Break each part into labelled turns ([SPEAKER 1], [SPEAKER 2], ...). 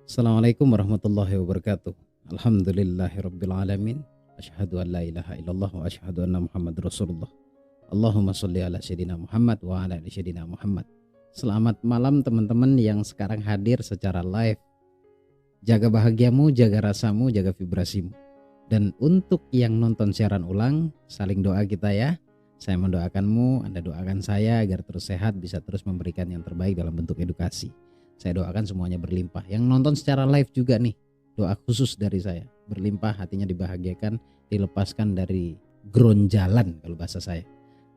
[SPEAKER 1] Assalamualaikum warahmatullahi wabarakatuh. Alhamdulillahirabbil alamin. Asyhadu an la ilaha illallah wa asyhadu anna Muhammadar Rasulullah. Allahumma sholli ala sayyidina Muhammad wa ala ali sayyidina Muhammad. Selamat malam teman-teman yang sekarang hadir secara live. Jaga bahagiamu, jaga rasamu, jaga vibrasimu. Dan untuk yang nonton siaran ulang, saling doa kita ya. Saya mendoakanmu, Anda doakan saya agar terus sehat, bisa terus memberikan yang terbaik dalam bentuk edukasi. Saya doakan semuanya berlimpah. Yang nonton secara live juga nih, doa khusus dari saya. Berlimpah, hatinya dibahagiakan, dilepaskan dari gronjalan kalau bahasa saya.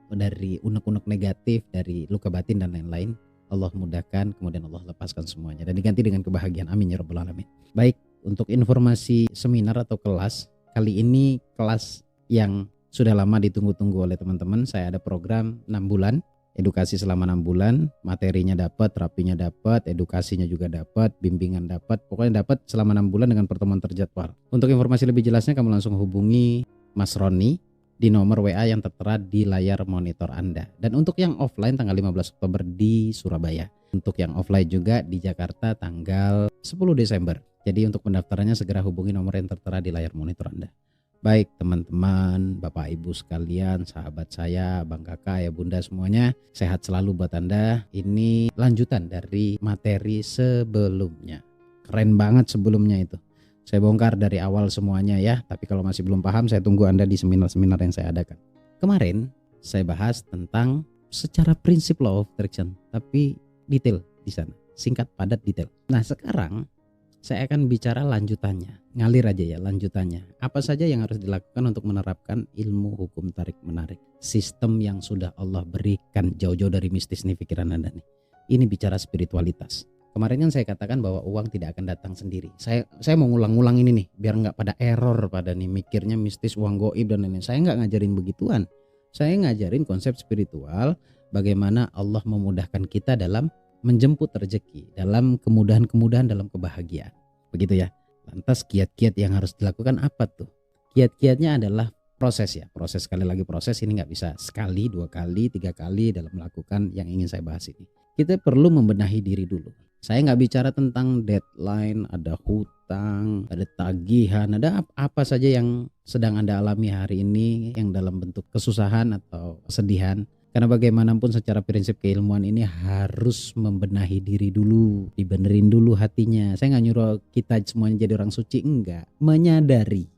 [SPEAKER 1] Dari unek-unek negatif, dari luka batin dan lain-lain. Allah mudahkan, kemudian Allah lepaskan semuanya. Dan diganti dengan kebahagiaan. Amin ya rabbal alamin. Baik, untuk informasi seminar atau kelas, kali ini kelas yang sudah lama ditunggu-tunggu oleh teman-teman. Saya ada program 6 bulan. Edukasi selama 6 bulan, materinya dapat, terapinya dapat, edukasinya juga dapat, bimbingan dapat, pokoknya dapat selama 6 bulan dengan pertemuan terjadwal. Untuk informasi lebih jelasnya kamu langsung hubungi Mas Roni di nomor WA yang tertera di layar monitor Anda. Dan untuk yang offline tanggal 15 Oktober di Surabaya. Untuk yang offline juga di Jakarta tanggal 10 Desember. Jadi untuk pendaftarannya segera hubungi nomor yang tertera di layar monitor Anda. Baik teman-teman, Bapak Ibu sekalian, sahabat saya, Bang Kakak, ya Bunda semuanya, sehat selalu buat Anda. Ini lanjutan dari materi sebelumnya. Keren banget sebelumnya itu. Saya bongkar dari awal semuanya ya, tapi kalau masih belum paham saya tunggu Anda di seminar-seminar yang saya adakan. Kemarin saya bahas tentang secara prinsip law of attraction, tapi detail di sana, singkat padat detail. Nah sekarang saya akan bicara lanjutannya, ngalir aja ya lanjutannya. Apa saja yang harus dilakukan untuk menerapkan ilmu hukum tarik menarik, sistem yang sudah Allah berikan jauh-jauh dari mistis nih pikiran Anda nih. Ini bicara spiritualitas. Kemarin kan saya katakan bahwa uang tidak akan datang sendiri. Saya mau ngulang-ngulang ini nih, biar nggak pada error pada nih mikirnya mistis, uang goib dan lain-lain. Saya nggak ngajarin begituan. Saya ngajarin konsep spiritual, bagaimana Allah memudahkan kita dalam menjemput rezeki, dalam kemudahan-kemudahan dalam kebahagiaan. Begitu ya. Lantas kiat-kiat yang harus dilakukan apa tuh? Kiat-kiatnya adalah proses ya. Proses, sekali lagi proses, ini nggak bisa sekali, 2 kali, 3 kali dalam melakukan yang ingin saya bahas ini. Kita perlu membenahi diri dulu. Saya nggak bicara tentang deadline, ada hutang, ada tagihan, ada apa saja yang sedang Anda alami hari ini yang dalam bentuk kesusahan atau kesedihan. Karena bagaimanapun secara prinsip keilmuan ini harus membenahi diri dulu, dibenerin dulu hatinya. Saya nggak nyuruh kita semuanya jadi orang suci, enggak. Menyadari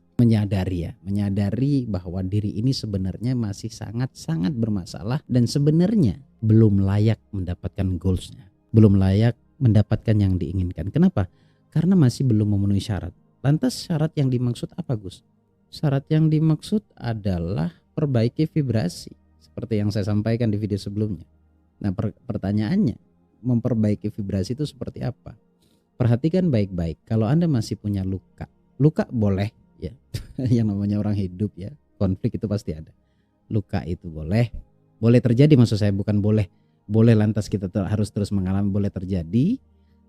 [SPEAKER 1] bahwa diri ini sebenarnya masih sangat-sangat bermasalah dan sebenarnya belum layak mendapatkan goalsnya, belum layak mendapatkan yang diinginkan. Kenapa? Karena masih belum memenuhi syarat. Lantas syarat yang dimaksud apa, Gus? Syarat yang dimaksud adalah perbaiki vibrasi. Seperti yang saya sampaikan di video sebelumnya. Nah pertanyaannya, memperbaiki vibrasi itu seperti apa? Perhatikan baik-baik. Kalau Anda masih punya luka boleh ya. Yang namanya orang hidup ya, konflik itu pasti ada. Luka itu boleh terjadi, maksud saya bukan boleh lantas kita harus terus mengalami, boleh terjadi.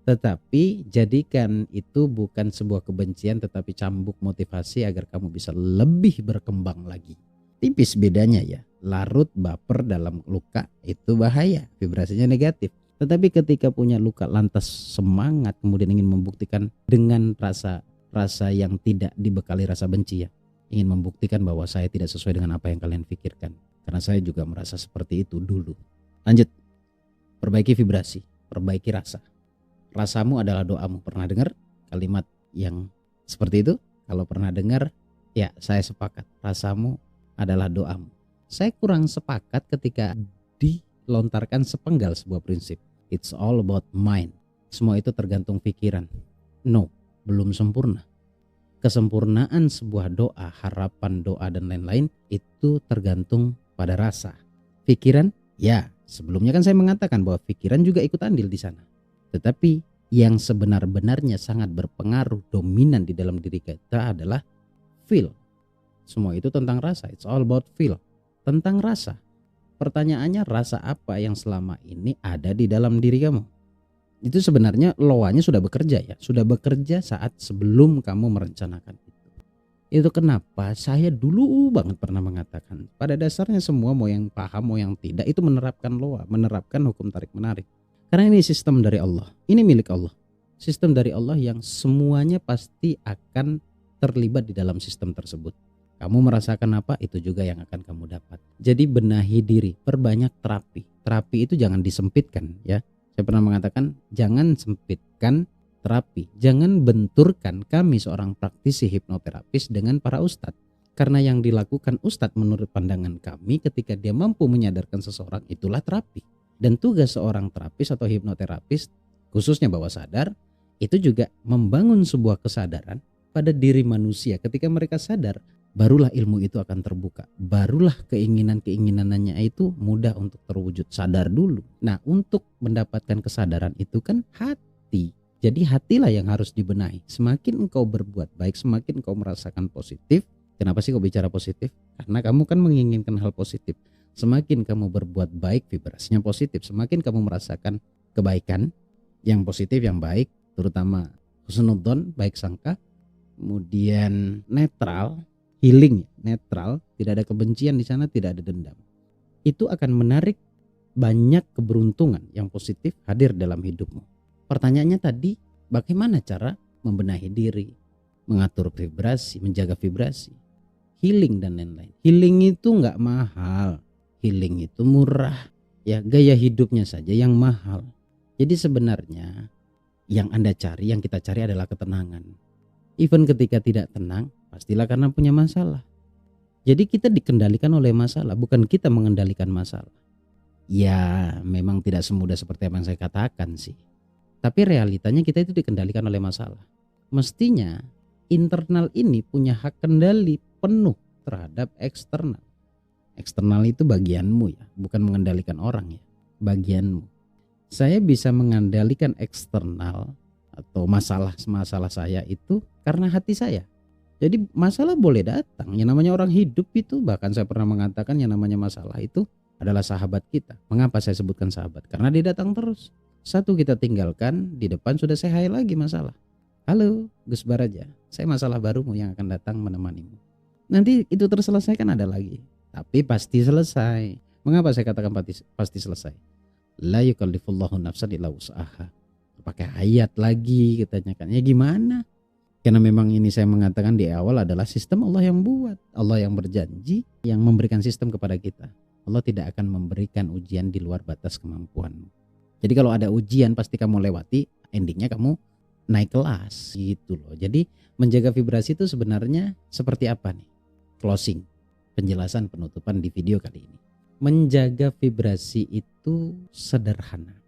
[SPEAKER 1] Tetapi jadikan itu bukan sebuah kebencian, tetapi cambuk motivasi agar kamu bisa lebih berkembang lagi. Tipis bedanya ya, larut baper dalam luka itu bahaya, vibrasinya negatif. Tetapi ketika punya luka lantas semangat kemudian ingin membuktikan dengan rasa yang tidak dibekali rasa benci ya. Ingin membuktikan bahwa saya tidak sesuai dengan apa yang kalian pikirkan. Karena saya juga merasa seperti itu dulu. Lanjut, perbaiki vibrasi, perbaiki rasa. Rasamu adalah doamu. Pernah dengar kalimat yang seperti itu? Kalau pernah dengar, ya saya sepakat. Rasamu adalah doamu. Saya kurang sepakat ketika dilontarkan sepenggal sebuah prinsip. It's all about mind. Semua itu tergantung pikiran. No, belum sempurna. Kesempurnaan sebuah doa, harapan doa dan lain-lain itu tergantung pada rasa. Pikiran, ya sebelumnya kan saya mengatakan bahwa pikiran juga ikut andil di sana. Tetapi yang sebenar-benarnya sangat berpengaruh dominan di dalam diri kita adalah feel. Semua itu tentang rasa. It's all about feel. Tentang rasa. Pertanyaannya, rasa apa yang selama ini ada di dalam diri kamu? Itu sebenarnya loanya sudah bekerja ya. Sudah bekerja saat sebelum kamu merencanakan itu. Itu kenapa saya dulu banget pernah mengatakan, pada dasarnya semua mau yang paham mau yang tidak itu menerapkan loa, menerapkan hukum tarik menarik. Karena ini sistem dari Allah. Ini milik Allah. Sistem dari Allah yang semuanya pasti akan terlibat di dalam sistem tersebut. Kamu merasakan apa, itu juga yang akan kamu dapat. Jadi benahi diri, perbanyak terapi. Terapi itu jangan disempitkan ya. Saya pernah mengatakan jangan sempitkan terapi. Jangan benturkan kami seorang praktisi hipnoterapis dengan para ustadz. Karena yang dilakukan ustadz menurut pandangan kami ketika dia mampu menyadarkan seseorang itulah terapi. Dan tugas seorang terapis atau hipnoterapis khususnya bawah sadar itu juga membangun sebuah kesadaran pada diri manusia. Ketika mereka sadar, barulah ilmu itu akan terbuka. Barulah keinginannya itu mudah untuk terwujud. Sadar dulu. Nah, untuk mendapatkan kesadaran itu kan hati. Jadi hatilah yang harus dibenahi. Semakin engkau berbuat baik, semakin engkau merasakan positif. Kenapa sih kau bicara positif? Karena kamu kan menginginkan hal positif. Semakin kamu berbuat baik, vibrasinya positif. Semakin kamu merasakan kebaikan yang positif, yang baik, terutama husnudzon, baik sangka, kemudian netral, healing, netral, tidak ada kebencian di sana, tidak ada dendam. Itu akan menarik banyak keberuntungan yang positif hadir dalam hidupmu. Pertanyaannya tadi, bagaimana cara membenahi diri, mengatur vibrasi, menjaga vibrasi, healing dan lain-lain. Healing itu nggak mahal, healing itu murah, ya gaya hidupnya saja yang mahal. Jadi sebenarnya yang Anda cari, yang kita cari adalah ketenangan. Even ketika tidak tenang, pastilah karena punya masalah. Jadi kita dikendalikan oleh masalah, bukan kita mengendalikan masalah. Ya memang tidak semudah seperti apa yang saya katakan sih. Tapi realitanya kita itu dikendalikan oleh masalah. Mestinya internal ini punya hak kendali penuh terhadap eksternal. Eksternal itu bagianmu ya, bukan mengendalikan orang ya, bagianmu. Saya bisa mengendalikan eksternal atau masalah saya itu karena hati saya. Jadi masalah boleh datang. Yang namanya orang hidup itu, bahkan saya pernah mengatakan yang namanya masalah itu adalah sahabat kita. Mengapa saya sebutkan sahabat? Karena dia datang terus. Satu kita tinggalkan, di depan sudah saya hai lagi masalah. Halo Gus Baraja, saya masalah barumu yang akan datang menemanimu. Nanti itu terselesaikan ada lagi. Tapi pasti selesai. Mengapa saya katakan pasti selesai? La yukallifullahu nafsan illa wus'aha. Pakai ayat lagi katanya kan. Ya gimana? Karena memang ini saya mengatakan di awal adalah sistem Allah yang buat. Allah yang berjanji, yang memberikan sistem kepada kita. Allah tidak akan memberikan ujian di luar batas kemampuanmu. Jadi kalau ada ujian pasti kamu lewati, endingnya kamu naik kelas gitu loh. Jadi menjaga vibrasi itu sebenarnya seperti apa nih? Closing, penjelasan penutupan di video kali ini. Menjaga vibrasi itu sederhana.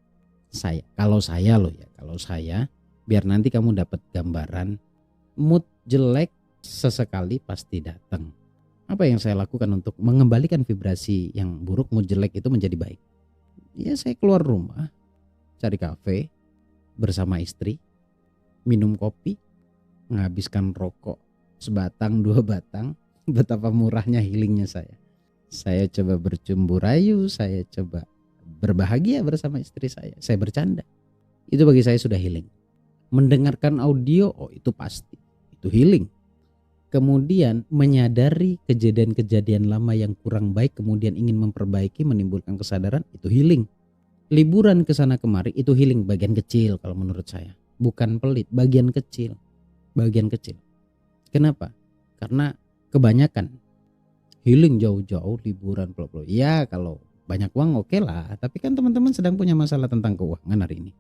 [SPEAKER 1] Kalau saya biar nanti kamu dapat gambaran, mood jelek sesekali pasti datang. Apa yang saya lakukan untuk mengembalikan vibrasi yang buruk, mood jelek itu menjadi baik? Ya saya keluar rumah, cari kafe bersama istri, minum kopi, menghabiskan rokok sebatang dua batang. Betapa murahnya healingnya saya. Saya coba bercumbu rayu, saya coba berbahagia bersama istri saya bercanda. Itu bagi saya sudah healing. Mendengarkan audio, oh itu pasti, itu healing. Kemudian menyadari kejadian-kejadian lama yang kurang baik, kemudian ingin memperbaiki, menimbulkan kesadaran, itu healing. Liburan ke sana kemari, itu healing bagian kecil kalau menurut saya. Bukan pelit, bagian kecil. Bagian kecil. Kenapa? Karena kebanyakan healing jauh-jauh, liburan pulau-pulau. Ya kalau banyak uang oke lah. Tapi kan teman-teman sedang punya masalah tentang keuangan hari ini.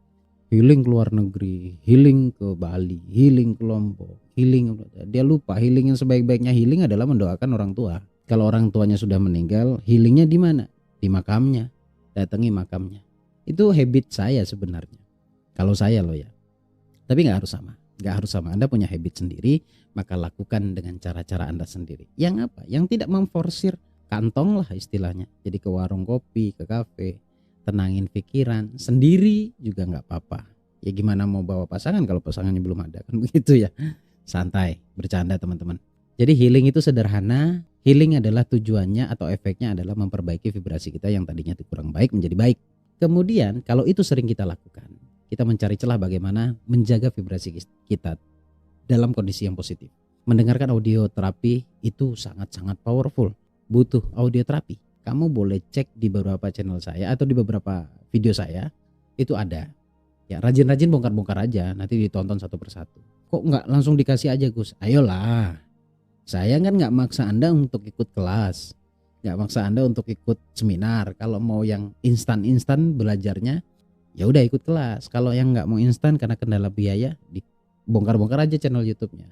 [SPEAKER 1] Healing ke luar negeri, healing ke Bali, healing ke Lombok, healing. Dia lupa healing yang sebaik-baiknya healing adalah mendoakan orang tua. Kalau orang tuanya sudah meninggal, healingnya di mana? Di makamnya. Datangi makamnya. Itu habit saya sebenarnya. Kalau saya loh ya. Tapi nggak harus sama. Nggak harus sama. Anda punya habit sendiri, maka lakukan dengan cara-cara Anda sendiri. Yang apa? Yang tidak memforsir, kantong lah istilahnya. Jadi ke warung kopi, ke kafe, tenangin pikiran sendiri juga nggak apa-apa. Ya gimana mau bawa pasangan kalau pasangannya belum ada, kan begitu ya. Santai, bercanda teman-teman. Jadi healing itu sederhana. Healing adalah tujuannya atau efeknya adalah memperbaiki vibrasi kita yang tadinya kurang baik menjadi baik. Kemudian kalau itu sering kita lakukan, kita mencari celah bagaimana menjaga vibrasi kita dalam kondisi yang positif. Mendengarkan audio terapi itu sangat-sangat powerful. Butuh audio terapi, kamu boleh cek di beberapa channel saya atau di beberapa video saya, itu ada. Ya rajin-rajin bongkar-bongkar aja, nanti ditonton satu persatu. Kok nggak langsung dikasih aja Gus? Ayolah, saya kan nggak maksa Anda untuk ikut kelas, nggak maksa Anda untuk ikut seminar. Kalau mau yang instan-instan belajarnya, ya udah ikut kelas. Kalau yang nggak mau instan karena kendala biaya, dibongkar-bongkar aja channel YouTube-nya.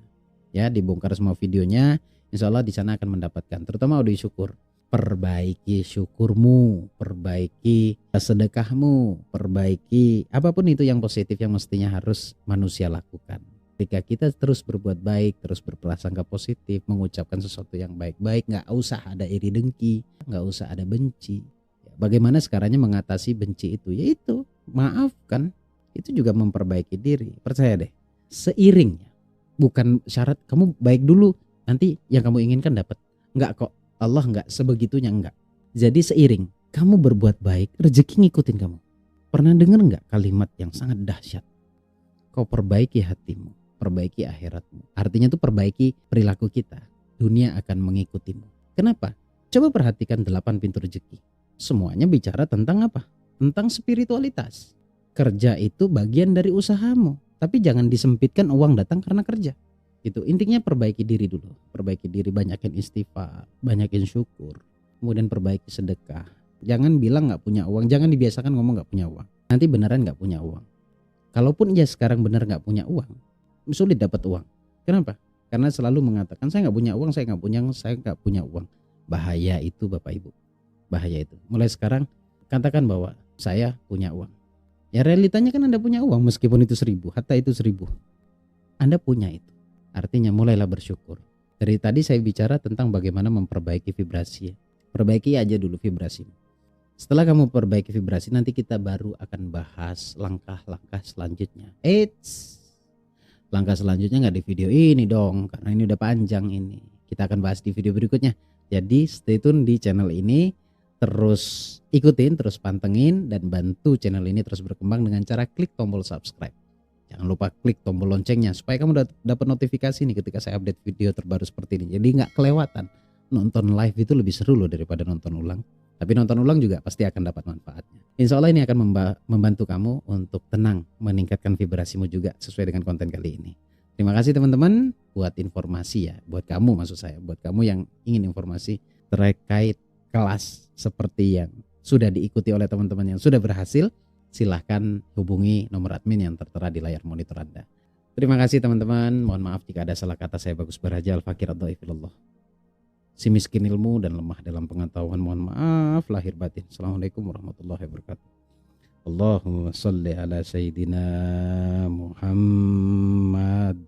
[SPEAKER 1] Ya, dibongkar semua videonya, insya Allah di sana akan mendapatkan, terutama audio syukur. Perbaiki syukurmu, perbaiki sedekahmu, perbaiki apapun itu yang positif yang mestinya harus manusia lakukan. Ketika kita terus berbuat baik, terus berprasangka positif, mengucapkan sesuatu yang baik-baik, nggak usah ada iri dengki, nggak usah ada benci. Bagaimana sekarangnya mengatasi benci itu? Yaitu maafkan. Itu juga memperbaiki diri. Percaya deh, seiringnya. Bukan syarat kamu baik dulu, nanti yang kamu inginkan dapat. Enggak kok, Allah enggak sebegitunya, enggak. Jadi seiring kamu berbuat baik, rezeki ngikutin kamu. Pernah dengar enggak kalimat yang sangat dahsyat? Kau perbaiki hatimu, perbaiki akhiratmu. Artinya itu perbaiki perilaku kita. Dunia akan mengikutimu. Kenapa? Coba perhatikan 8 pintu rezeki. Semuanya bicara tentang apa? Tentang spiritualitas. Kerja itu bagian dari usahamu, tapi jangan disempitkan uang datang karena kerja. Itu intinya perbaiki diri dulu. Perbaiki diri, banyakin istighfar, banyakin syukur, kemudian perbaiki sedekah. Jangan bilang nggak punya uang, jangan dibiasakan ngomong nggak punya uang. Nanti beneran nggak punya uang. Kalaupun ya sekarang bener nggak punya uang, sulit dapat uang. Kenapa? Karena selalu mengatakan saya nggak punya uang, saya nggak punya uang. Bahaya itu Bapak Ibu. Bahaya itu. Mulai sekarang katakan bahwa saya punya uang. Ya realitanya kan Anda punya uang, meskipun itu 1000, hatta itu 1000. Anda punya itu. Artinya mulailah bersyukur. Dari tadi saya bicara tentang bagaimana memperbaiki vibrasi. Perbaiki aja dulu vibrasi. Setelah kamu perbaiki vibrasi, nanti kita baru akan bahas langkah-langkah selanjutnya. Langkah selanjutnya nggak di video ini dong, karena ini udah panjang ini. Kita akan bahas di video berikutnya. Jadi stay tune di channel ini. Terus ikutin, terus pantengin, dan bantu channel ini terus berkembang dengan cara klik tombol subscribe. Jangan lupa klik tombol loncengnya supaya kamu dapat notifikasi nih ketika saya update video terbaru seperti ini. Jadi nggak kelewatan. Nonton live itu lebih seru loh daripada nonton ulang. Tapi nonton ulang juga pasti akan dapat manfaatnya. Insya Allah ini akan membantu kamu untuk tenang, meningkatkan vibrasimu juga sesuai dengan konten kali ini. Terima kasih teman-teman buat informasi ya. Buat kamu maksud saya. Buat kamu yang ingin informasi terkait kelas seperti yang sudah diikuti oleh teman-teman yang sudah berhasil, silahkan hubungi nomor admin yang tertera di layar monitor Anda. Terima kasih teman-teman. Mohon maaf jika ada salah kata saya. Bagus Baraja, Al-Fakir Ad-Dhaifillah. Si miskin ilmu dan lemah dalam pengetahuan. Mohon maaf lahir batin. Assalamualaikum warahmatullahi wabarakatuh. Allahumma salli ala Sayyidina Muhammad.